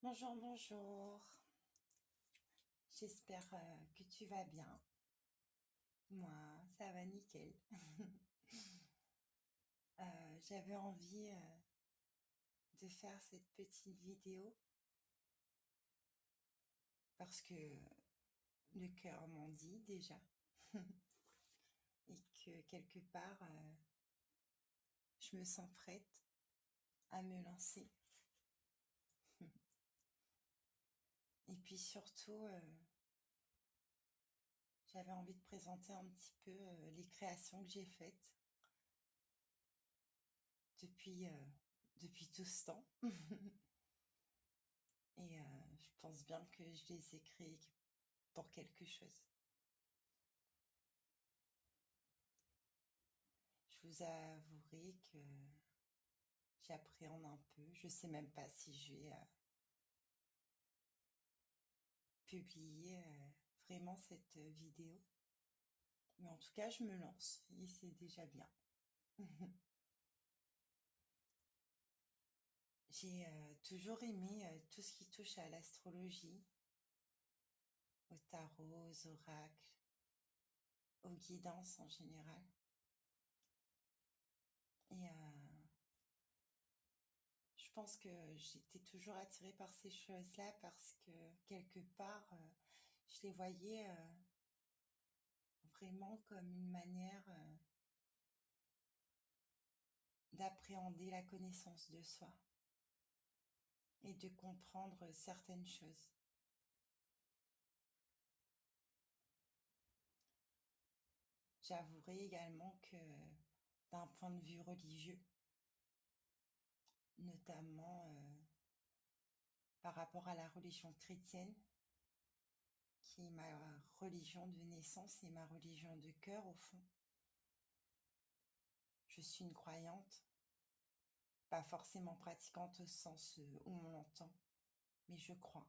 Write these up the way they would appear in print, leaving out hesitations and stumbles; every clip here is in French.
Bonjour, bonjour. J'espère que tu vas bien. Moi, ça va nickel. J'avais envie de faire cette petite vidéo parce que le cœur m'en dit déjà et que quelque part, je me sens prête à me lancer. Et puis surtout, j'avais envie de présenter un petit peu les créations que j'ai faites depuis, depuis tout ce temps. Et je pense bien que je les ai créées pour quelque chose. Je vous avouerai que j'appréhende un peu. Je sais même pas si je vais publier vraiment cette vidéo. Mais en tout cas, je me lance et c'est déjà bien. J'ai toujours aimé tout ce qui touche à l'astrologie, au tarot, aux oracles, aux guidances en général. Et je pense que j'étais toujours attirée par ces choses-là parce que quelque part, je les voyais vraiment comme une manière d'appréhender la connaissance de soi et de comprendre certaines choses. J'avouerai également que d'un point de vue religieux, notamment par rapport à la religion chrétienne, qui est ma religion de naissance et ma religion de cœur au fond, je suis une croyante, pas forcément pratiquante au sens où on l'entend, mais je crois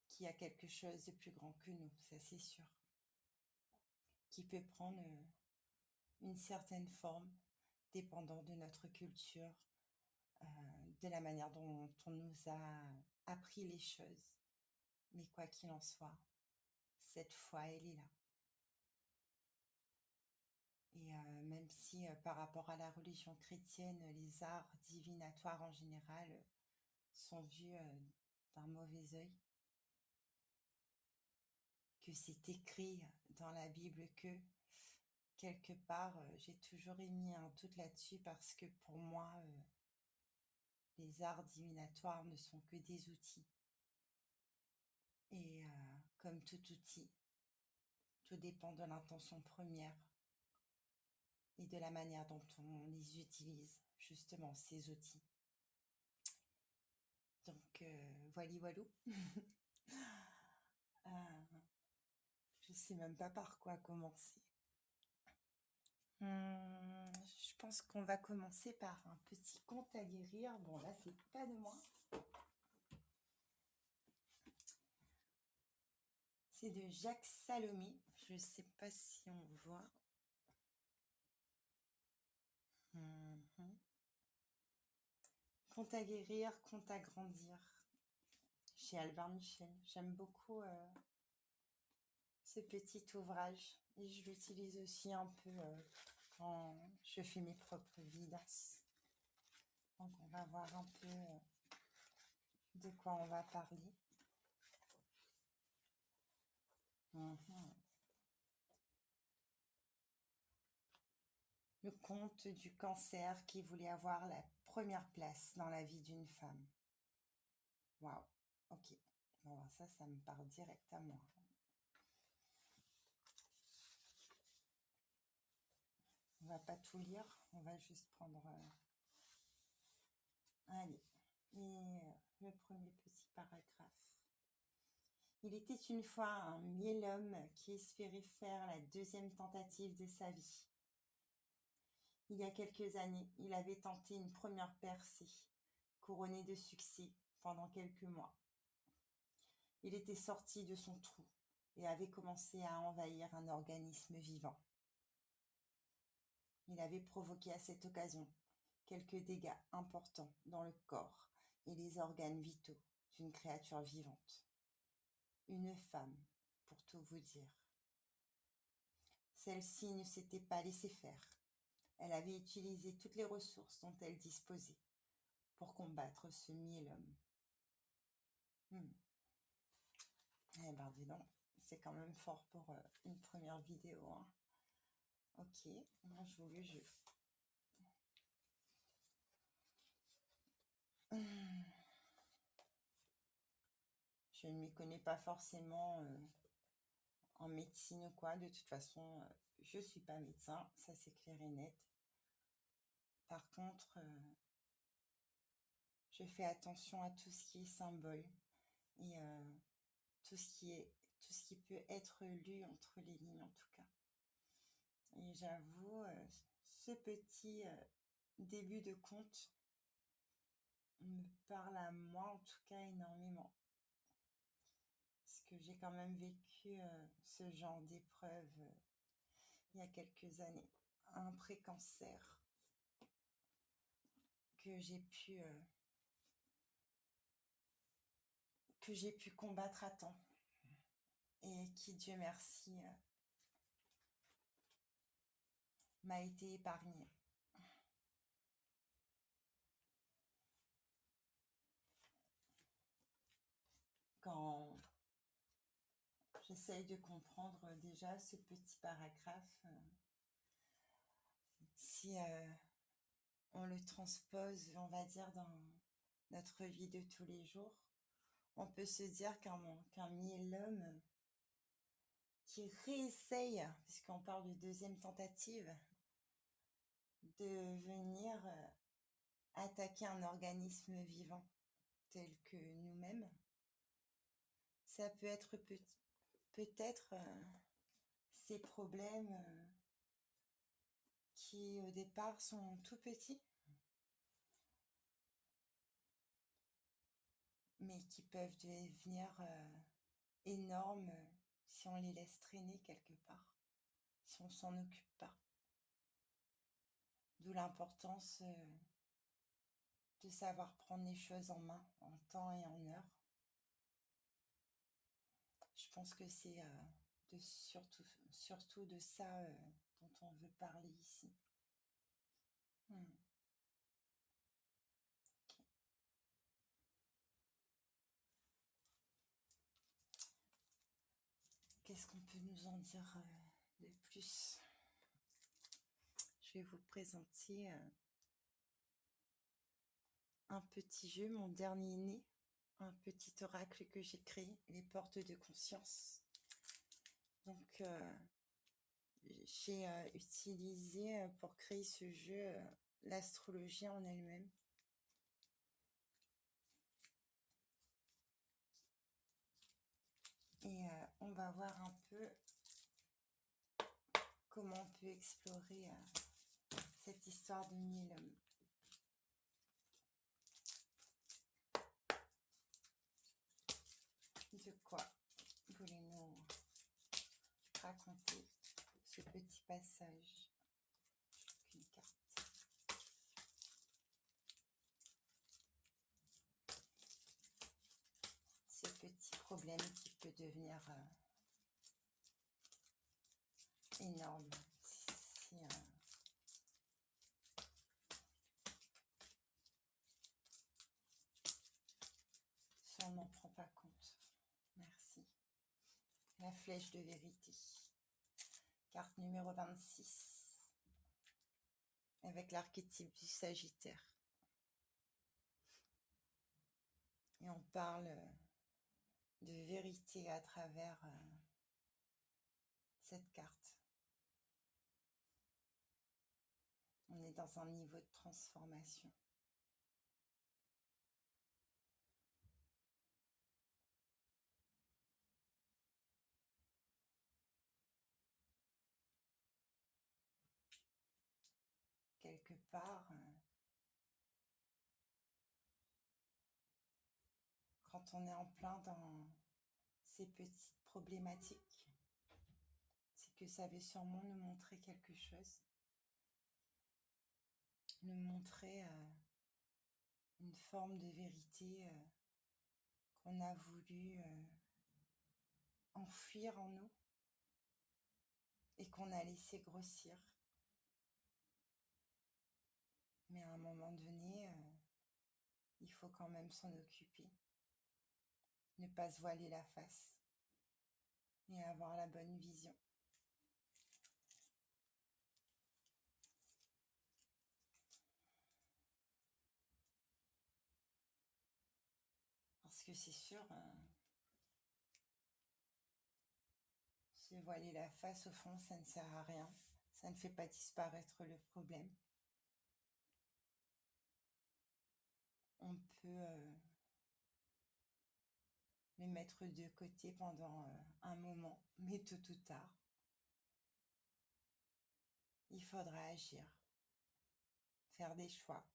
qu'il y a quelque chose de plus grand que nous, ça c'est sûr, qui peut prendre une certaine forme dépendant de notre culture, de la manière dont on nous a appris les choses. Mais quoi qu'il en soit, cette foi, elle est là. Et même si par rapport à la religion chrétienne, les arts divinatoires en général sont vus d'un mauvais œil, que c'est écrit dans la Bible que, quelque part, j'ai toujours émis un doute là-dessus parce que pour moi, les arts divinatoires ne sont que des outils. Et comme tout outil, tout dépend de l'intention première et de la manière dont on les utilise, justement, ces outils. Donc, voilà, voilou. Je sais même pas par quoi commencer. Je pense qu'on va commencer par un petit conte à guérir. Bon, là, c'est pas de moi. C'est de Jacques Salomé. Je sais pas si on voit. Mhm. Conte à guérir, conte à grandir. Chez Albert Michel. J'aime beaucoup ce petit ouvrage et je l'utilise aussi un peu quand je fais mes propres guidances. Donc on va voir un peu de quoi on va parler. Mhm. Le conte du cancer qui voulait avoir la première place dans la vie d'une femme. Waouh, ok. Bon, ça me parle direct à moi. On va pas tout lire, on va juste prendre... allez, et le premier petit paragraphe. Il était une fois un miel homme qui espérait faire la deuxième tentative de sa vie. Il y a quelques années, il avait tenté une première percée, couronnée de succès pendant quelques mois. Il était sorti de son trou et avait commencé à envahir un organisme vivant. Il avait provoqué à cette occasion quelques dégâts importants dans le corps et les organes vitaux d'une créature vivante. Une femme, pour tout vous dire. Celle-ci ne s'était pas laissée faire. Elle avait utilisé toutes les ressources dont elle disposait pour combattre ce miel-homme. Eh ben dis donc, c'est quand même fort pour une première vidéo. Hein. Ok, on joue le jeu. Je ne m'y connais pas forcément en médecine ou quoi. De toute façon, je ne suis pas médecin, ça c'est clair et net. Par contre, je fais attention à tout ce qui est symbole et tout ce qui peut être lu entre les lignes en tout cas. Et j'avoue, ce petit début de conte me parle à moi en tout cas énormément. Parce que j'ai quand même vécu ce genre d'épreuve il y a quelques années. Un pré-cancer que j'ai pu combattre à temps et qui, Dieu merci, m'a été épargné. Quand j'essaye de comprendre déjà ce petit paragraphe, si on le transpose, on va dire, dans notre vie de tous les jours, on peut se dire qu'un miel-homme qui réessaye, puisqu'on parle de deuxième tentative, de venir attaquer un organisme vivant tel que nous-mêmes, ça peut être peut-être ces problèmes qui au départ sont tout petits, mais qui peuvent devenir énormes si on les laisse traîner quelque part, si on s'en occupe pas. D'où l'importance de savoir prendre les choses en main, en temps et en heure. Je pense que c'est surtout de ça dont on veut parler ici. Okay. Qu'est-ce qu'on peut nous en dire de plus? Je vais vous présenter un petit jeu, mon dernier né, un petit oracle que j'ai créé, les portes de conscience. Donc, j'ai utilisé pour créer ce jeu l'astrologie en elle-même. Et on va voir un peu comment on peut explorer cette histoire de miel-homme. De quoi voulez-nous raconter ce petit passage? Une carte. Ce petit problème qui peut devenir énorme si on n'en prend pas compte. Merci. La flèche de vérité. Carte numéro 26. Avec l'archétype du Sagittaire. Et on parle de vérité à travers cette carte. On est dans un niveau de transformation. Quelque part, quand on est en plein dans ces petites problématiques, c'est que ça veut sûrement nous montrer quelque chose. Nous montrer une une forme de vérité qu'on a voulu enfouir en nous et qu'on a laissé grossir. Mais à un moment donné, il faut quand même s'en occuper, ne pas se voiler la face et avoir la bonne vision. Parce que c'est sûr, se voiler la face, au fond, ça ne sert à rien. Ça ne fait pas disparaître le problème. On peut le mettre de côté pendant un moment, mais tôt ou tard, il faudra agir, faire des choix,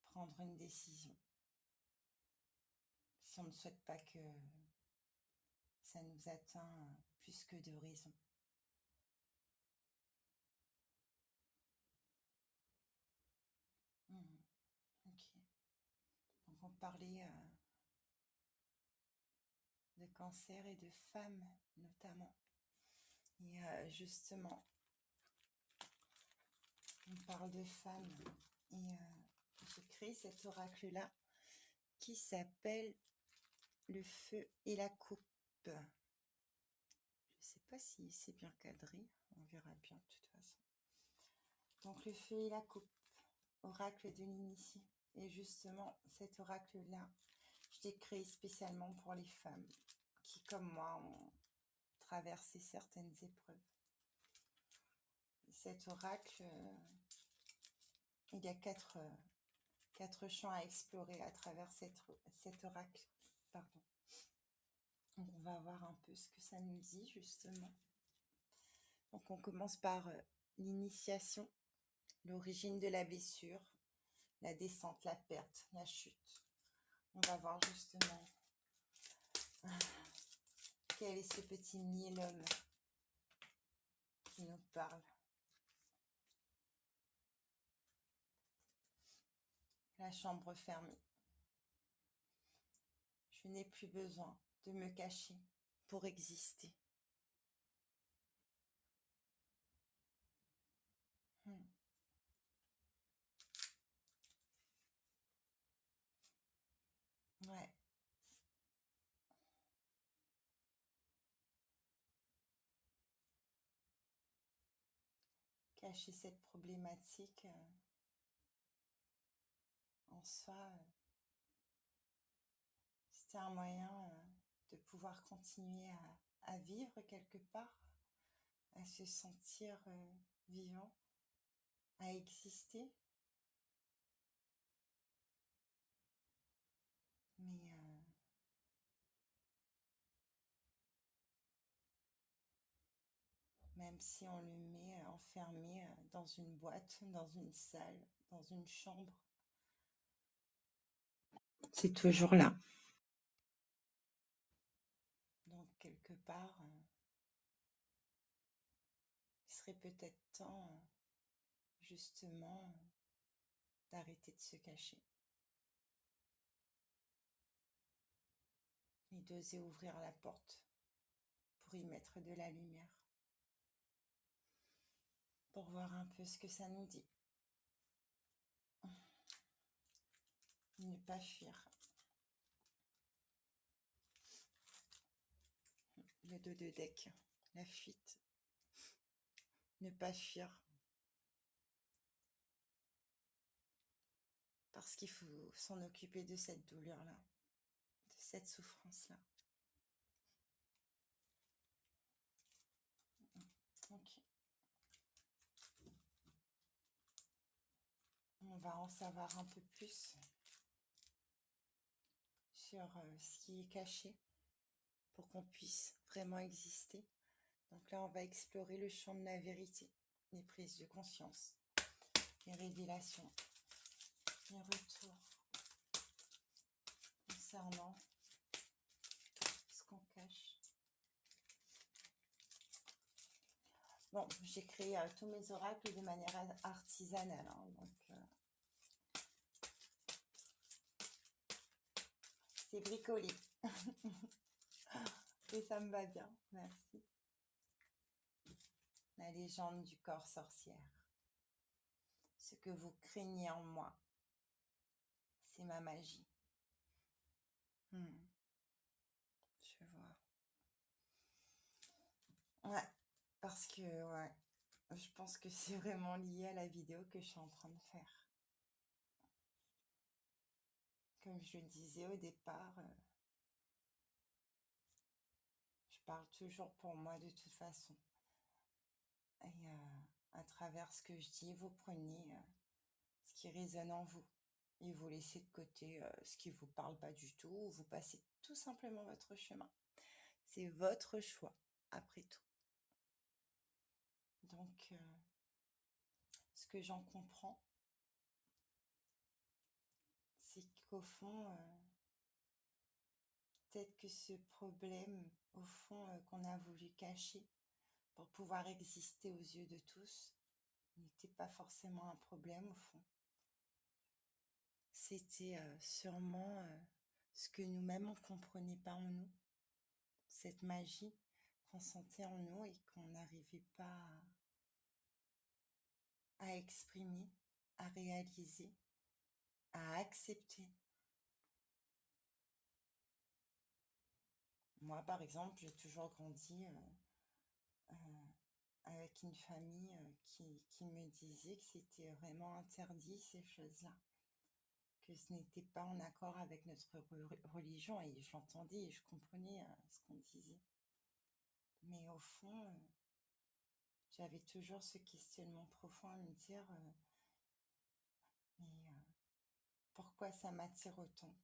prendre une décision. Si on ne souhaite pas que ça nous atteint plus que de raison. Ok. Donc on parlait de cancer et de femmes notamment. Et justement, on parle de femmes. Et j'ai créé cet oracle-là qui s'appelle le feu et la coupe. Je ne sais pas si c'est bien cadré. On verra bien de toute façon. Donc le feu et la coupe, oracle de l'initié. Et justement, cet oracle-là, je l'ai créé spécialement pour les femmes qui, comme moi, ont traversé certaines épreuves. Et cet oracle, il y a quatre champs à explorer à travers cet oracle. Pardon. Donc on va voir un peu ce que ça nous dit justement. Donc on commence par l'initiation, l'origine de la blessure, la descente, la perte, la chute. On va voir justement quel est ce petit miel-homme qui nous parle. La chambre fermée. Je n'ai plus besoin de me cacher pour exister. Ouais. Cacher cette problématique en soi, c'était un moyen de pouvoir continuer à vivre quelque part, à se sentir vivant, à exister. Mais même si on le met enfermé dans une boîte, dans une salle, dans une chambre, c'est toujours là. Donc quelque part, il serait peut-être temps justement d'arrêter de se cacher et d'oser ouvrir la porte pour y mettre de la lumière, pour voir un peu ce que ça nous dit. Ne pas fuir. Le dos de deck, la fuite. Ne pas fuir. Parce qu'il faut s'en occuper de cette douleur-là, de cette souffrance-là. Ok. On va en savoir un peu plus sur ce qui est caché pour qu'on puisse vraiment exister. Donc là, on va explorer le champ de la vérité, les prises de conscience, les révélations, les retours concernant ce qu'on cache. Bon, j'ai créé tous mes oracles de manière artisanale, hein, donc C'est bricolé. Et ça me va bien, merci. La légende du corps sorcière. Ce que vous craignez en moi, c'est ma magie. Je vois. Ouais, parce que, ouais, je pense que c'est vraiment lié à la vidéo que je suis en train de faire. Comme je le disais au départ, je parle toujours pour moi de toute façon. Et à travers ce que je dis, vous prenez ce qui résonne en vous et vous laissez de côté ce qui ne vous parle pas du tout, ou vous passez tout simplement votre chemin. C'est votre choix, après tout. Donc, ce que j'en comprends, c'est qu'au fond, peut-être que ce problème, au fond, qu'on a voulu cacher pour pouvoir exister aux yeux de tous, n'était pas forcément un problème au fond. C'était sûrement ce que nous-mêmes on ne comprenait pas en nous, cette magie qu'on sentait en nous et qu'on n'arrivait pas à exprimer, à réaliser, à accepter. Moi, par exemple, j'ai toujours grandi avec une famille qui me disait que c'était vraiment interdit, ces choses-là, que ce n'était pas en accord avec notre religion, et je l'entendais et je comprenais ce qu'on disait. Mais au fond, j'avais toujours ce questionnement profond à me dire, mais pourquoi ça m'attire autant?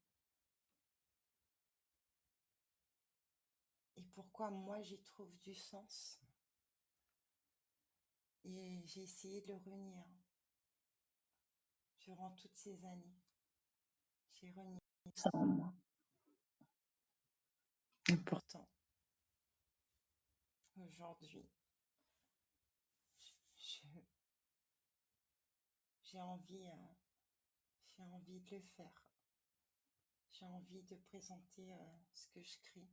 Et pourquoi moi j'y trouve du sens? Et j'ai essayé de le renier durant toutes ces années. J'ai renié ça en moi. Et pourtant, aujourd'hui, j'ai envie, j'ai envie de le faire. J'ai envie de présenter ce que je crée,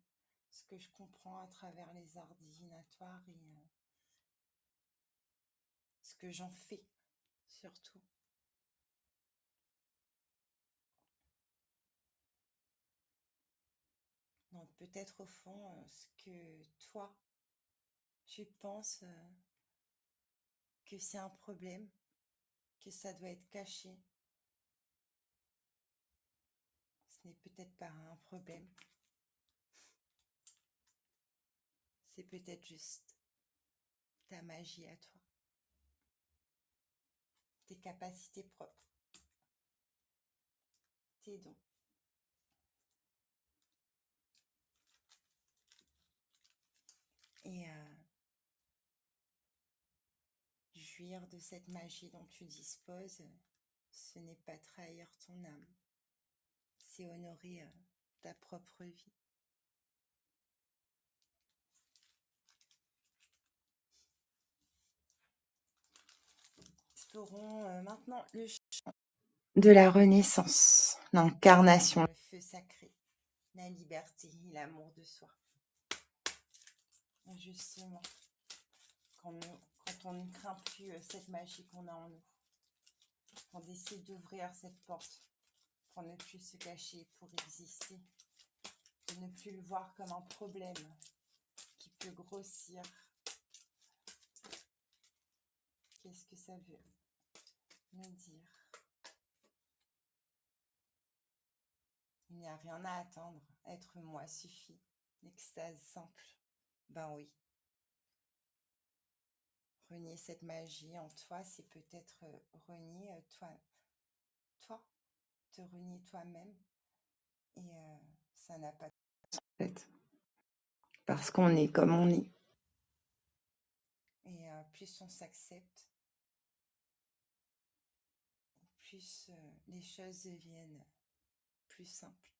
ce que je comprends à travers les arts divinatoires et ce que j'en fais surtout. Donc peut-être au fond, ce que toi, tu penses que c'est un problème, que ça doit être caché, ce n'est peut-être pas un problème. C'est peut-être juste ta magie à toi, tes capacités propres, tes dons. Et jouir de cette magie dont tu disposes, ce n'est pas trahir ton âme, c'est honorer ta propre vie. Explorons maintenant le champ de la renaissance, l'incarnation, le feu sacré, la liberté et l'amour de soi. Justement, quand on ne craint plus cette magie qu'on a en nous, qu'on décide d'ouvrir cette porte pour ne plus se cacher, pour exister, de ne plus le voir comme un problème qui peut grossir. Qu'est-ce que ça veut nous dire? Il n'y a rien à attendre, être moi suffit, l'extase simple. Ben oui. Renier cette magie en toi, c'est peut-être renier toi, te renier toi-même. Et ça n'a pas de sens en fait. Parce qu'on est comme on est. Et plus on s'accepte, plus les choses deviennent plus simples,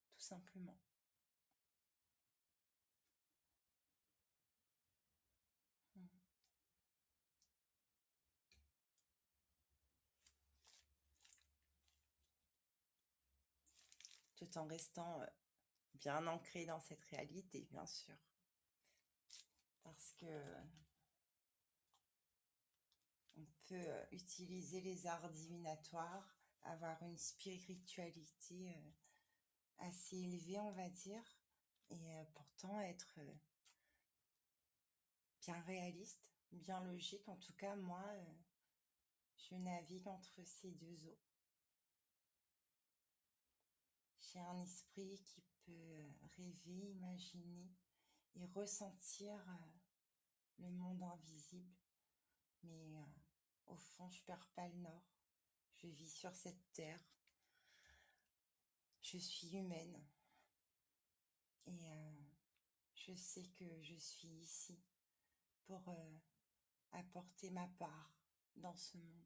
tout simplement. tout en restant bien ancré dans cette réalité, bien sûr. Parce que on peut utiliser les arts divinatoires, avoir une spiritualité assez élevée, on va dire, et pourtant être bien réaliste, bien logique. En tout cas, moi, je navigue entre ces deux eaux. J'ai un esprit qui peut rêver, imaginer et ressentir le monde invisible, mais au fond, je perds pas le nord. Je vis sur cette terre. Je suis humaine et je sais que je suis ici pour apporter ma part dans ce monde.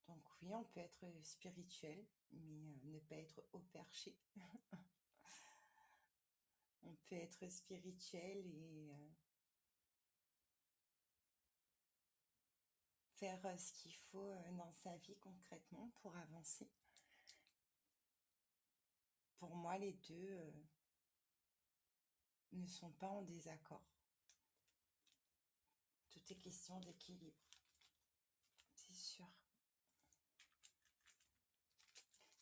Donc oui, on peut être spirituel, mais ne pas être au perché. On peut être spirituel et faire ce qu'il faut dans sa vie concrètement pour avancer. Pour moi, les deux ne sont pas en désaccord. Tout est question d'équilibre, c'est sûr.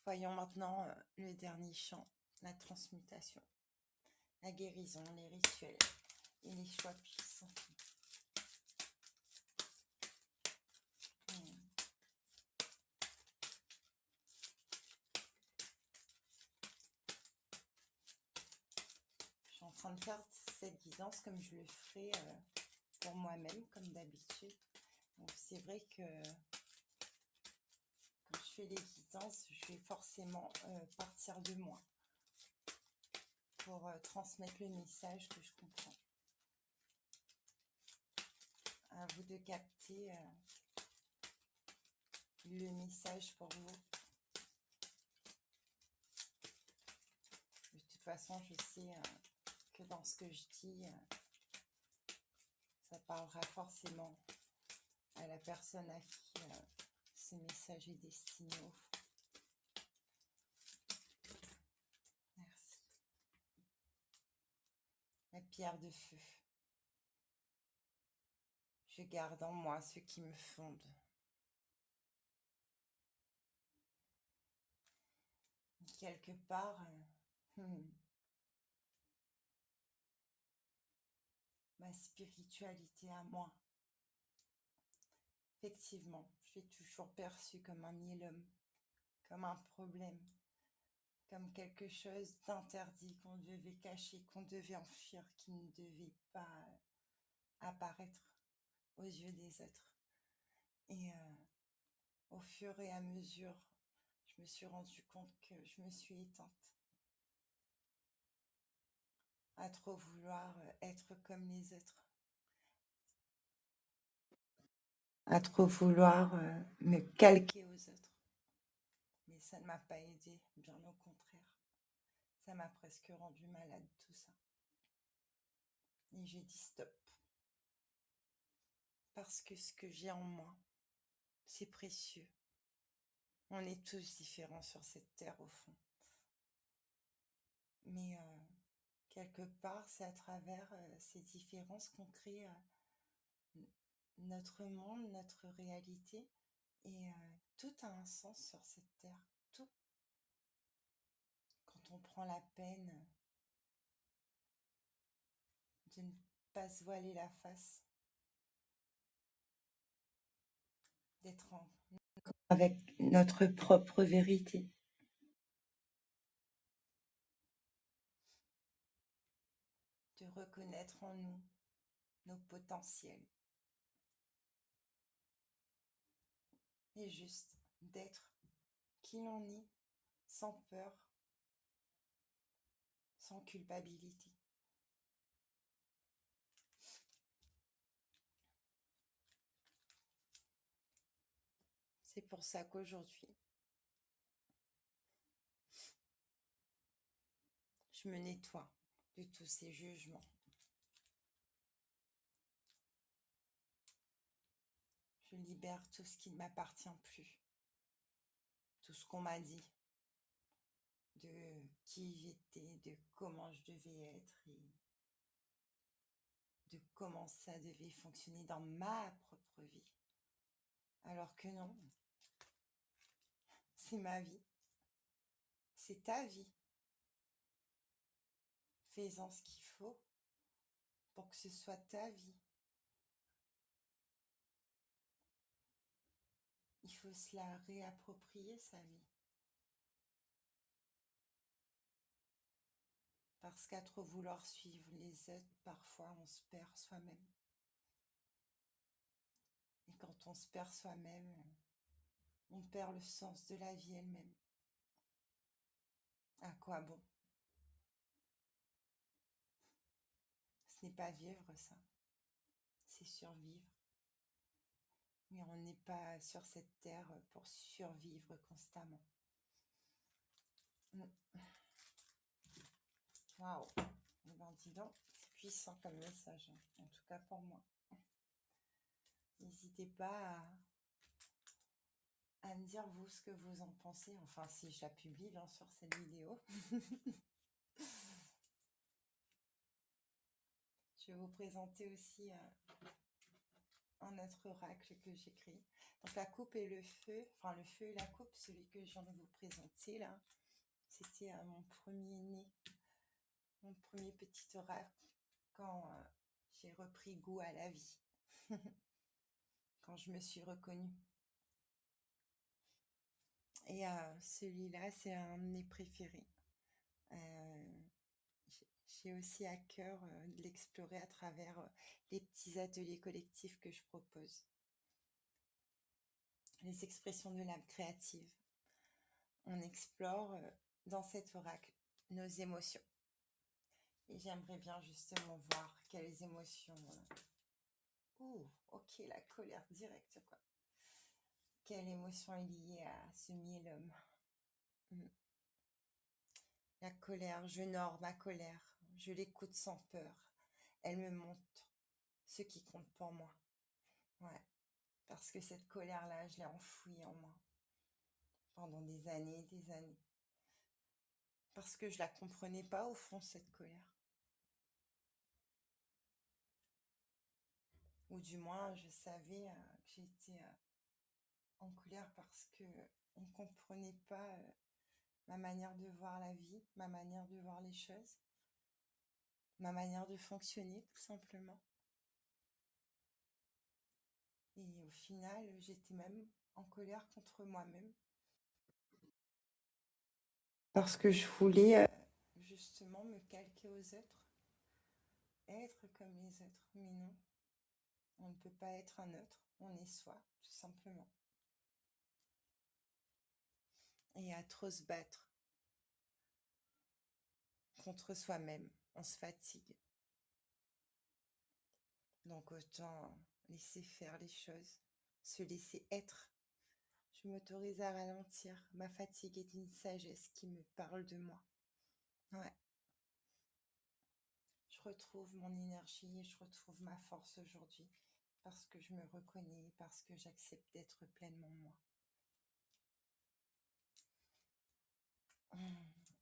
Voyons maintenant le dernier champ, la transmutation, la guérison, les rituels et les choix puissants. Je suis en train de faire cette guidance comme je le ferai pour moi-même, comme d'habitude. Donc c'est vrai que quand je fais les guidances, je vais forcément partir de moi pour transmettre le message que je comprends. À vous de capter le message pour vous. De toute façon, je sais que dans ce que je dis, ça parlera forcément à la personne à qui ce message est destiné au fond. Merci. La pierre de feu. Je garde en moi ce qui me fonde. Quelque part, ma spiritualité à moi. Effectivement, je l'ai toujours perçue comme un nielum, comme un problème, comme quelque chose d'interdit qu'on devait cacher, qu'on devait enfuir, qui ne devait pas apparaître aux yeux des autres. Et au fur et à mesure, je me suis rendu compte que je me suis éteinte. À trop vouloir être comme les autres. À trop vouloir me calquer aux autres. Mais ça ne m'a pas aidée, bien au contraire. Ça m'a presque rendu malade tout ça. Et j'ai dit stop. Parce que ce que j'ai en moi, c'est précieux. On est tous différents sur cette terre au fond. Mais quelque part, c'est à travers ces différences qu'on crée notre monde, notre réalité. Et tout a un sens sur cette terre. Tout. Quand on prend la peine de ne pas se voiler la face, d'être avec notre propre vérité. De reconnaître en nous nos potentiels. Et juste d'être qui l'on est, sans peur, sans culpabilité. C'est pour ça qu'aujourd'hui, je me nettoie de tous ces jugements. Je libère tout ce qui ne m'appartient plus. tout ce qu'on m'a dit, de qui j'étais, de comment je devais être et de comment ça devait fonctionner dans ma propre vie. Alors que non, c'est ma vie, c'est ta vie. Fais-en ce qu'il faut pour que ce soit ta vie. Il faut se la réapproprier, sa vie. Parce qu'à trop vouloir suivre les autres, parfois on se perd soi-même. Et quand on se perd soi-même, on perd le sens de la vie elle-même. À quoi bon? Ce n'est pas vivre, ça. C'est survivre. Mais on n'est pas sur cette terre pour survivre constamment. Waouh! Eh ben, dis donc, c'est puissant comme message, hein. En tout cas pour moi. N'hésitez pas à me dire vous ce que vous en pensez. Enfin, si je la publie, bien sûr, cette vidéo. Je vais vous présenter aussi un autre oracle que j'écris. Donc la coupe et le feu, enfin le feu et la coupe, celui que je viens de vous présenter là, c'était mon premier-né, mon premier petit oracle quand j'ai repris goût à la vie, quand je me suis reconnue. Et celui-là, c'est un de mes préférés. J'ai aussi à cœur de l'explorer à travers les petits ateliers collectifs que je propose. Les expressions de l'âme créative. On explore dans cet oracle nos émotions. Et j'aimerais bien justement voir quelles émotions... Ouh, ok, la colère directe, quoi. Quelle émotion est liée à ce miel-homme? La colère, je nore ma colère. Je l'écoute sans peur. Elle me montre ce qui compte pour moi. Ouais, parce que cette colère-là, je l'ai enfouie en moi pendant des années et des années. Parce que je la comprenais pas au fond, cette colère. Ou du moins, je savais que j'étais en colère parce que on comprenait pas ma manière de voir la vie, ma manière de voir les choses, ma manière de fonctionner, tout simplement. Et au final, j'étais même en colère contre moi-même. Parce que je voulais justement me calquer aux autres, être comme les autres. Mais non, on ne peut pas être un autre, on est soi, tout simplement. Et à trop se battre contre soi-même, on se fatigue. Donc autant laisser faire les choses, se laisser être. Je m'autorise à ralentir. Ma fatigue est une sagesse qui me parle de moi. Ouais. Je retrouve mon énergie, je retrouve ma force aujourd'hui parce que je me reconnais, parce que j'accepte d'être pleinement moi.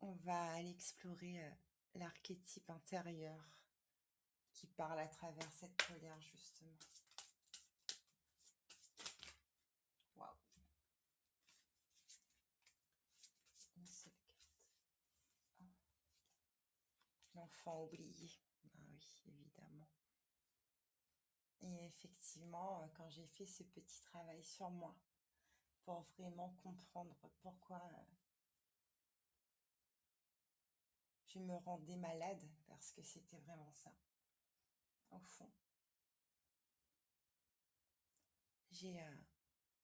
On va aller explorer l'archétype intérieur qui parle à travers cette colère, justement. Waouh! Une seule carte. Oh. L'enfant oublié. Ah oui, évidemment. Et effectivement, quand j'ai fait ce petit travail sur moi, pour vraiment comprendre pourquoi je me rendais malade, parce que c'était vraiment ça, au fond. J'ai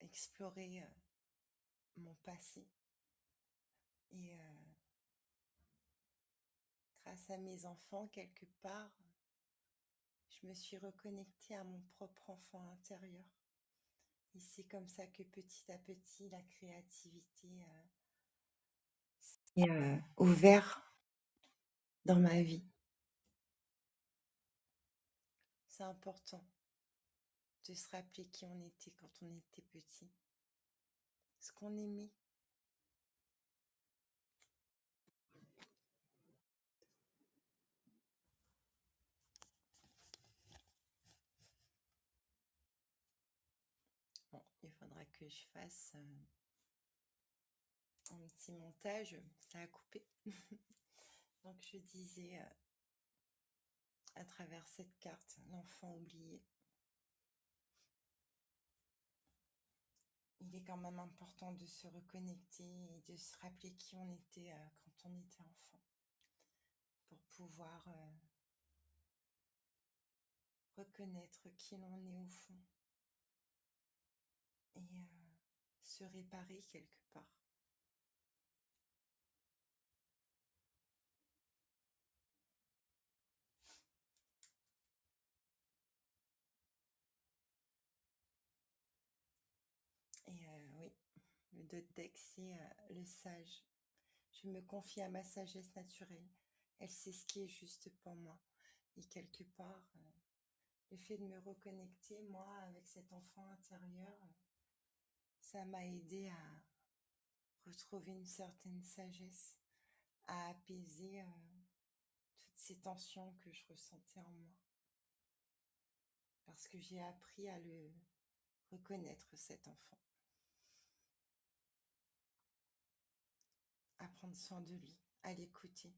exploré mon passé et grâce à mes enfants, quelque part, je me suis reconnectée à mon propre enfant intérieur. Et c'est comme ça que petit à petit, la créativité s'est ouverte dans ma vie. C'est important de se rappeler qui on était quand on était petit, ce qu'on aimait, que je fasse un petit montage. Ça a coupé. Donc je disais à travers cette carte, l'enfant oublié. Il est quand même important de se reconnecter et de se rappeler qui on était quand on était enfant, pour pouvoir reconnaître qui l'on est au fond et se réparer quelque part. Et oui, le deck, c'est le sage. Je me confie à ma sagesse naturelle. Elle sait ce qui est juste pour moi. Et quelque part, le fait de me reconnecter, moi, avec cet enfant intérieur, ça m'a aidé à retrouver une certaine sagesse, à apaiser toutes ces tensions que je ressentais en moi. Parce que j'ai appris à le reconnaître, cet enfant. À prendre soin de lui, à l'écouter.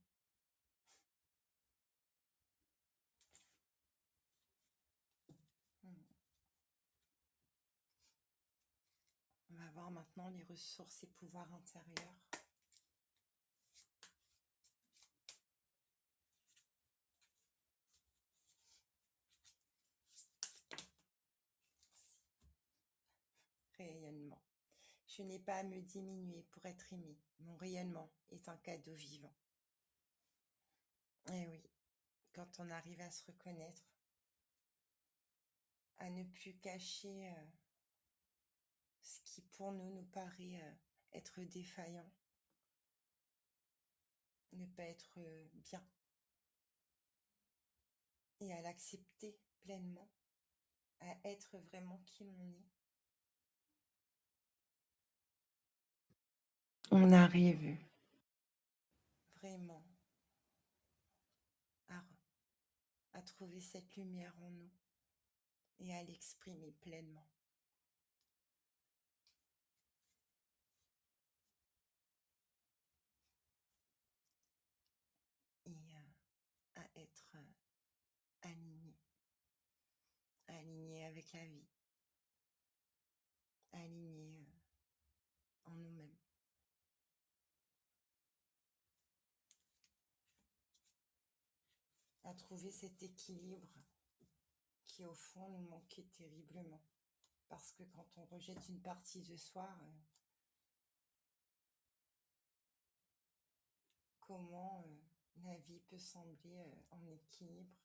On va voir maintenant les ressources et pouvoirs intérieurs. Rayonnement. Je n'ai pas à me diminuer pour être aimé. Mon rayonnement est un cadeau vivant. Et oui, quand on arrive à se reconnaître, à ne plus cacher ce qui pour nous paraît être défaillant, ne pas être bien, et à l'accepter pleinement, à être vraiment qui l'on est. On arrive vraiment à trouver cette lumière en nous et à l'exprimer pleinement. Et à être aligné, aligné avec la vie, aligné en nous-mêmes. À trouver cet équilibre qui au fond nous manquait terriblement. Parce que quand on rejette une partie de soi, comment la vie peut sembler en équilibre.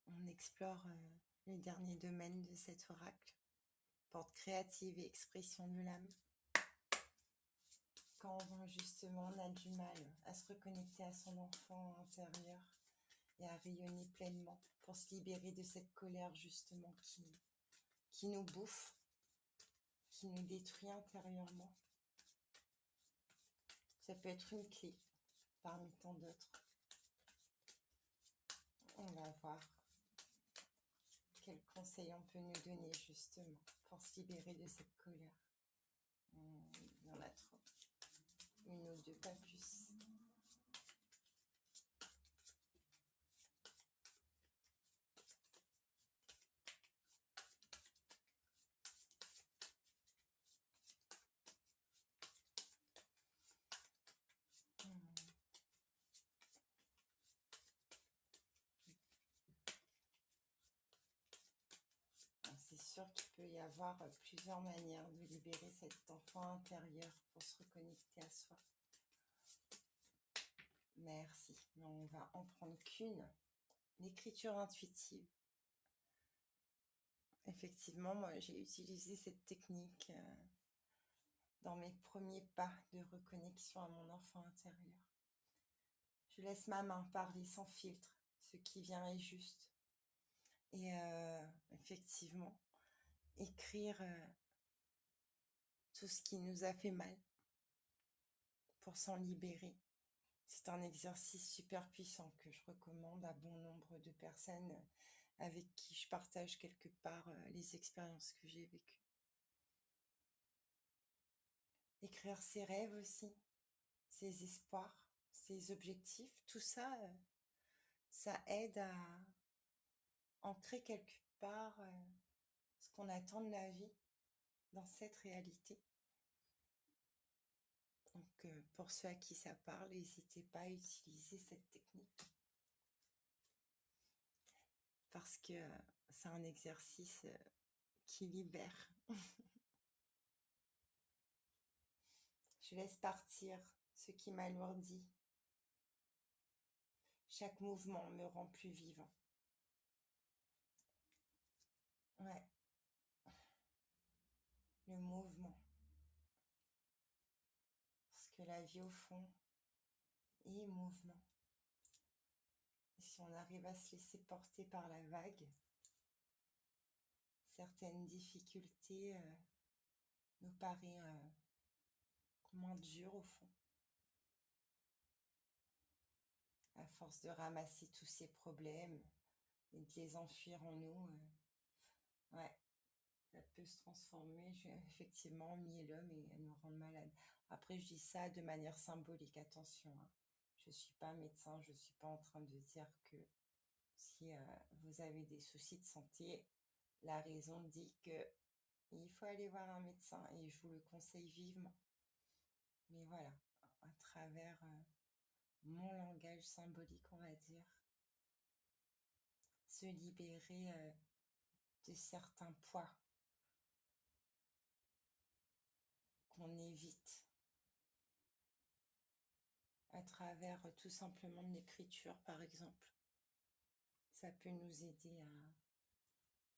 On explore le dernier domaine de cet oracle, porte créative et expression de l'âme. Quand justement on a du mal à se reconnecter à son enfant intérieur et à rayonner pleinement pour se libérer de cette colère justement qui nous bouffe, qui nous détruit intérieurement. Ça peut être une clé parmi tant d'autres. On va voir quels conseils on peut nous donner justement pour se libérer de cette colère. Il y en a trop. Une ou deux, pas plus. C'est sûr qu'il peut y avoir plusieurs manières de libérer cet enfant intérieur pour se reconnecter à soi. Merci. Mais on va en prendre qu'une. L'écriture intuitive. Effectivement, moi j'ai utilisé cette technique dans mes premiers pas de reconnexion à mon enfant intérieur. Je laisse ma main parler sans filtre. Ce qui vient est juste. Et effectivement, écrire tout ce qui nous a fait mal pour s'en libérer C'est un exercice super puissant que je recommande à bon nombre de personnes avec qui je partage quelque part les expériences que j'ai vécues. Écrire ses rêves aussi, ses espoirs, ses objectifs, tout ça, ça aide à ancrer quelque part ce qu'on attend de la vie dans cette réalité. Donc, pour ceux à qui ça parle, n'hésitez pas à utiliser cette technique parce que c'est un exercice qui libère. Je laisse partir ce qui m'alourdit. Chaque mouvement me rend plus vivant. Ouais, le mouvement. Parce que la vie, au fond, est mouvement. Et si on arrive à se laisser porter par la vague, certaines difficultés nous paraissent moins dures au fond. À force de ramasser tous ces problèmes et de les enfuir en nous, ouais, ça peut se transformer effectivement en miellum et nous rendre malades. Après, je dis ça de manière symbolique, attention, hein. Je ne suis pas médecin, je ne suis pas en train de dire que si vous avez des soucis de santé, la raison dit que il faut aller voir un médecin et je vous le conseille vivement. Mais voilà, à travers mon langage symbolique, on va dire, se libérer de certains poids qu'on évite à travers tout simplement de l'écriture, par exemple. Ça peut nous aider à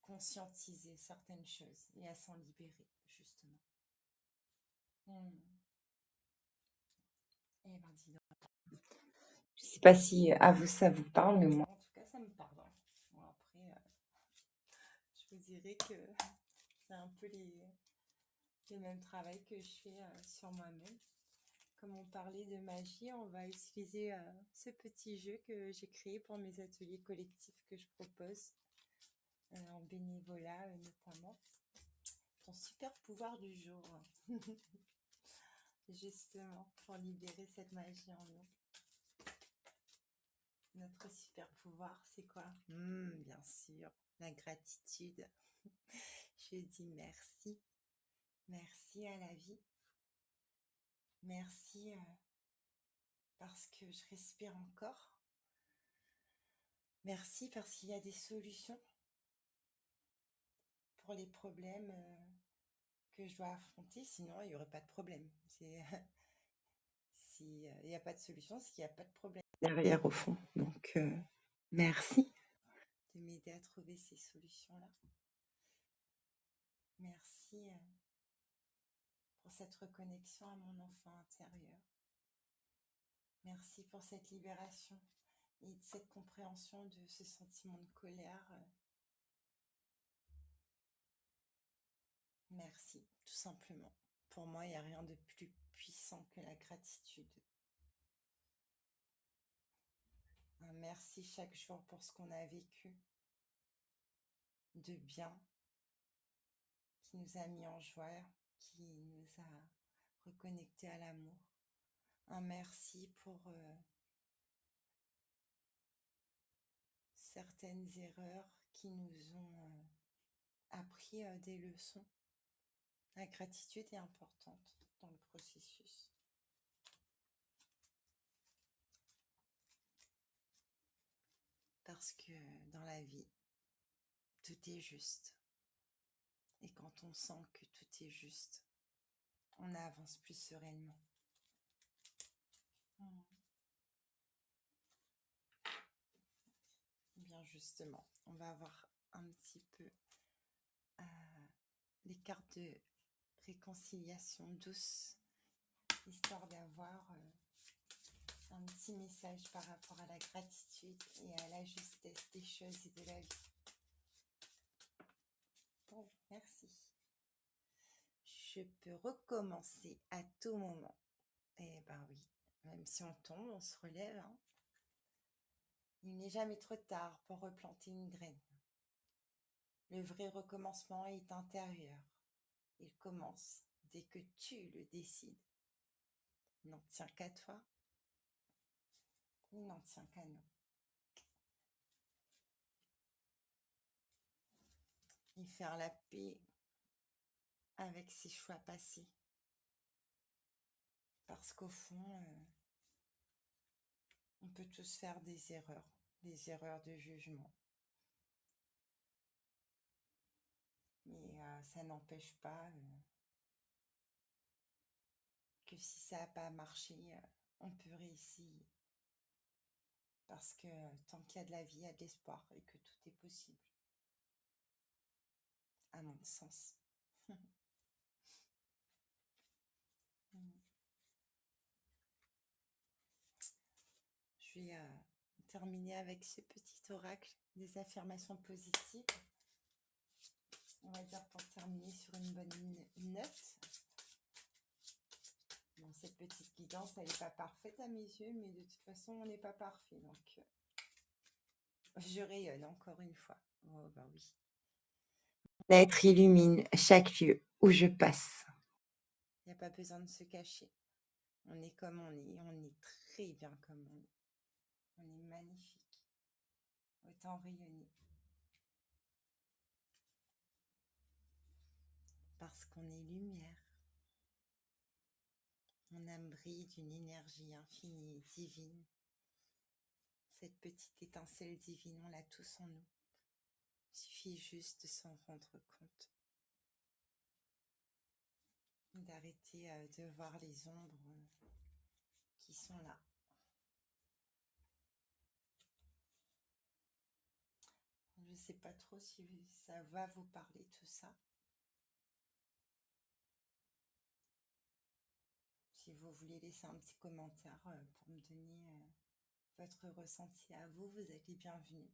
conscientiser certaines choses et à s'en libérer, justement. Eh ben, dis donc. Je sais pas si à vous ça vous parle, mais moi, en tout cas, ça me parle. Bon, après, je vous dirais que c'est un peu le même travail que je fais sur moi-même. Comme on parlait de magie, on va utiliser ce petit jeu que j'ai créé pour mes ateliers collectifs que je propose en bénévolat notamment. Ton super pouvoir du jour, justement, pour libérer cette magie en nous. Notre super pouvoir, c'est quoi? Bien sûr, la gratitude. Je dis merci. Merci à la vie. Merci parce que je respire encore. Merci parce qu'il y a des solutions pour les problèmes que je dois affronter. Sinon, il n'y aurait pas de problème. S'il n'y a pas de solution, c'est qu'il n'y a pas de problème derrière au fond. Donc, merci de m'aider à trouver ces solutions-là. Merci pour cette reconnexion à mon enfant intérieur. Merci pour cette libération et cette compréhension de ce sentiment de colère. Merci, tout simplement. Pour moi, il n'y a rien de plus puissant que la gratitude. Un merci chaque jour pour ce qu'on a vécu de bien, qui nous a mis en joie, qui nous a reconnectés à l'amour. Un merci pour certaines erreurs qui nous ont appris des leçons. La gratitude est importante dans le processus. Parce que dans la vie, tout est juste. Et quand on sent que tout est juste, on avance plus sereinement. Bien justement, on va voir un petit peu les cartes de réconciliation douce, histoire d'avoir un petit message par rapport à la gratitude et à la justesse des choses et de la vie. Bon, merci. Je peux recommencer à tout moment. Eh ben oui, Même si on tombe, on se relève, hein. Il n'est jamais trop tard pour replanter une graine. Le vrai recommencement est intérieur. Il commence dès que tu le décides. Il n'en tient qu'à toi, il n'en tient qu'à nous. Et faire la paix avec ses choix passés. Parce qu'au fond, on peut tous faire des erreurs de jugement. Mais ça n'empêche pas que si ça n'a pas marché, on peut réussir. Parce que tant qu'il y a de la vie, il y a de l'espoir et que tout est possible. À mon sens. Je vais terminer avec ce petit oracle des affirmations positives. On va dire pour terminer sur une bonne note. Bon, cette petite guidance, elle n'est pas parfaite à mes yeux, mais de toute façon, on n'est pas parfait. Donc, je rayonne encore une fois. Oh, bah oui. L'être illumine chaque lieu où je passe. Il n'y a pas besoin de se cacher. On est comme on est très bien comme on est. On est magnifique. Autant rayonner. Parce qu'on est lumière. Mon âme brille d'une énergie infinie et divine. Cette petite étincelle divine, on l'a tous en nous. Il suffit juste de s'en rendre compte. D'arrêter de voir les ombres qui sont là. Je ne sais pas trop si ça va vous parler tout ça. Si vous voulez laisser un petit commentaire pour me donner votre ressenti à vous, vous êtes les bienvenus.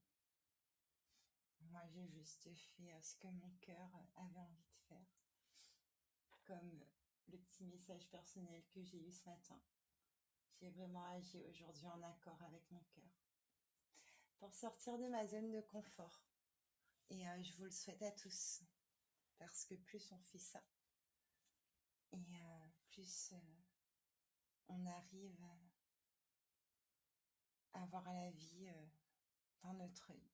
Moi, j'ai juste fait ce que mon cœur avait envie de faire. Comme le petit message personnel que j'ai eu ce matin. J'ai vraiment agi aujourd'hui en accord avec mon cœur. Pour sortir de ma zone de confort. Et je vous le souhaite à tous. Parce que plus on fait ça, et plus on arrive à voir la vie d'un autre œil.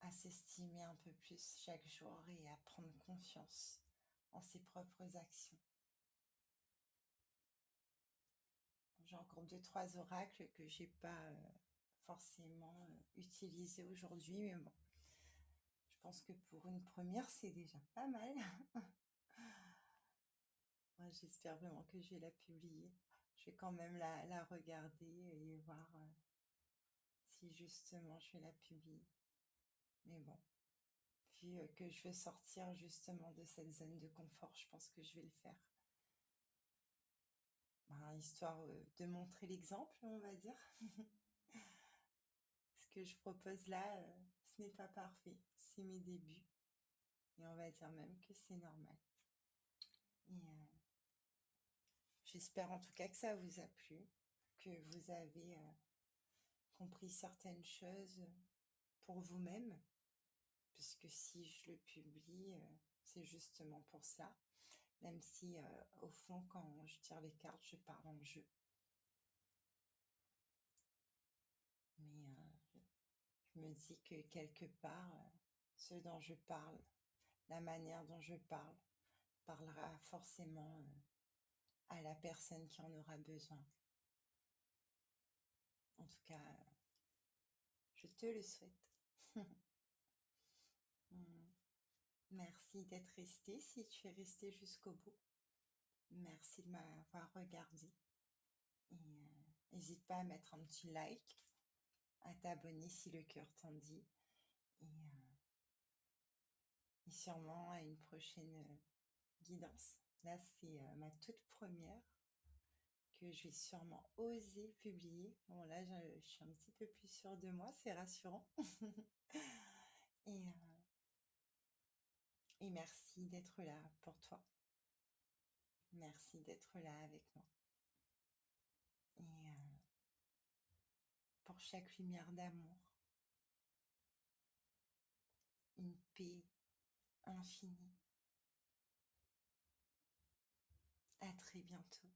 À s'estimer un peu plus chaque jour et à prendre confiance en ses propres actions. J'ai encore 2-3 oracles que j'ai pas forcément utilisés aujourd'hui, mais bon, je pense que pour une première, c'est déjà pas mal. Moi, j'espère vraiment que je vais la publier. Je vais quand même la regarder et voir si justement je vais la publier. Mais bon, vu que je veux sortir justement de cette zone de confort, je pense que je vais le faire. Ben, histoire de montrer l'exemple, on va dire. Ce que je propose là, ce n'est pas parfait. C'est mes débuts. Et on va dire même que c'est normal. Et j'espère en tout cas que ça vous a plu, que vous avez compris certaines choses pour vous-même. Puisque si je le publie, c'est justement pour ça. Même si, au fond, quand je tire les cartes, je parle en jeu. Mais je me dis que quelque part, ce dont je parle, la manière dont je parle, parlera forcément à la personne qui en aura besoin. En tout cas, je te le souhaite. Merci d'être resté, si tu es resté jusqu'au bout. Merci de m'avoir regardé. Et n'hésite pas à mettre un petit like, à t'abonner si le cœur t'en dit. Et sûrement à une prochaine guidance. Là, c'est ma toute première que je vais sûrement oser publier. Bon, là, je suis un petit peu plus sûre de moi, c'est rassurant. et, et merci d'être là pour toi. Merci d'être là avec moi. Et pour chaque lumière d'amour, une paix infinie. À très bientôt.